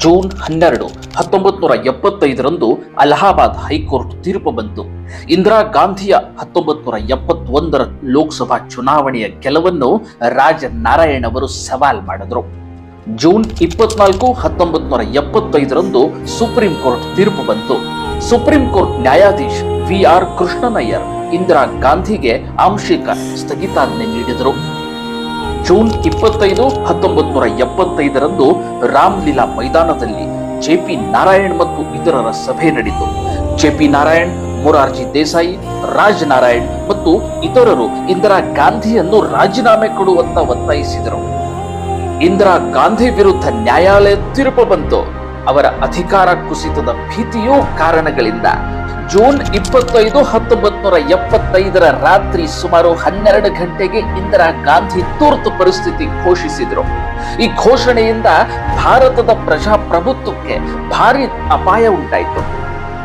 June 12, 1975ರಂದು Allahabad high court ತೀರ್ಪು ಬಂತು. ಇಂದಿರಾ ಗಾಂಧಿಯ 1971ರ ಲೋಕಸಭಾ ಚುನಾವಣೆಯ ಗೆಲುವನ್ನು ರಾಜ ನಾರಾಯಣ್ ಅವರು ಸವಾಲ್ ಮಾಡಿದ್ರು. ಜೂನ್ 24, 1975ರಂದು ಸುಪ್ರೀಂ ಕೋರ್ಟ್ ತೀರ್ಪು ಬಂತು. ಸುಪ್ರೀಂ ಕೋರ್ಟ್ ನ್ಯಾಯಾಧೀಶ್ VR ಕೃಷ್ಣನಯ್ಯರ್ ಇಂದಿರಾ ಗಾಂಧಿಗೆ ಆಂಶಿಕ ಸ್ಥಗಿತಾಜ್ಞೆ ನೀಡಿದರು. ಜೂನ್ 25, 1975ರಂದು ರಾಮ್ಲೀಲಾ ಮೈದಾನದಲ್ಲಿ JP ನಾರಾಯಣ್ ಮತ್ತು ಇತರರ ಸಭೆ ನಡೆಯಿತು. JP ನಾರಾಯಣ್, ಮೊರಾರ್ಜಿ ದೇಸಾಯಿ, ರಾಜ್ ನಾರಾಯಣ್ ಮತ್ತು ಇತರರು ಇಂದಿರಾ ಗಾಂಧಿಯನ್ನು ರಾಜೀನಾಮೆ ಕೊಡುವಂತ ಒತ್ತಾಯಿಸಿದರು. ಇಂದಿರಾ ಗಾಂಧಿ ವಿರುದ್ಧ ನ್ಯಾಯಾಲಯ ತೀರ್ಪು ಬಂತು. ಅವರ ಅಧಿಕಾರ ಕುಸಿತದ ಭೀತಿಯೂ ಕಾರಣಗಳಿಂದ ಜೂನ್ 25, 1975ರ ರಾತ್ರಿ ಸುಮಾರು 12 ಗಂಟೆಗೆ ಇಂದಿರಾ ಗಾಂಧಿ ತುರ್ತು ಪರಿಸ್ಥಿತಿ ಘೋಷಿಸಿದರು. ಈ ಘೋಷಣೆಯಿಂದ ಭಾರತದ ಪ್ರಜಾಪ್ರಭುತ್ವಕ್ಕೆ ಭಾರಿ ಅಪಾಯ ಉಂಟಾಯಿತು.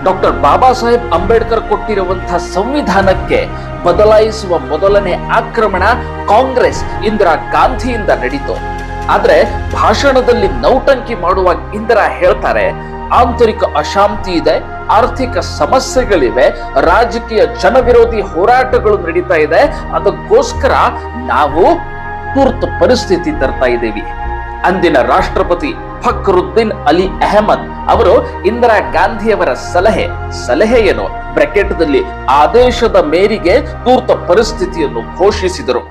ಡಾಕ್ಟರ್ ಬಾಬಾ ಸಾಹೇಬ್ ಅಂಬೇಡ್ಕರ್ ಕೊಟ್ಟಿರುವಂತಹ ಸಂವಿಧಾನಕ್ಕೆ ಬದಲಾಯಿಸುವ ಮೊದಲನೇ ಆಕ್ರಮಣ ಕಾಂಗ್ರೆಸ್ ಇಂದಿರಾ ಗಾಂಧಿಯಿಂದ ನಡೀತು. ಆದ್ರೆ ಭಾಷಣದಲ್ಲಿ ನೌಟಂಕಿ ಮಾಡುವಾಗ ಇಂದಿರಾ ಹೇಳ್ತಾರೆ, ಆಂತರಿಕ ಅಶಾಂತಿ ಇದೆ, ಆರ್ಥಿಕ ಸಮಸ್ಯೆಗಳಿವೆ, ರಾಜಕೀಯ ಜನವಿರೋಧಿ ಹೋರಾಟಗಳು ನಡೀತಾ ಇದೆ, ಅದಕ್ಕೋಸ್ಕರ ನಾವು ತುರ್ತು ಪರಿಸ್ಥಿತಿ ತರ್ತಾ ಇದ್ದೀವಿ. ಅಂದಿನ ರಾಷ್ಟ್ರಪತಿ ಫಕ್ರುದ್ದೀನ್ ಅಲಿ ಅಹಮದ್ ಅವರು ಇಂದಿರಾ ಗಾಂಧಿಯವರ ಸಲಹೆ ಏನು ಬ್ರಾಕೆಟ್ದಲ್ಲಿ ಆದೇಶದ ಮೇರೆಗೆ ತುರ್ತು ಪರಿಸ್ಥಿತಿಯನ್ನು ಘೋಷಿಸಿದರು.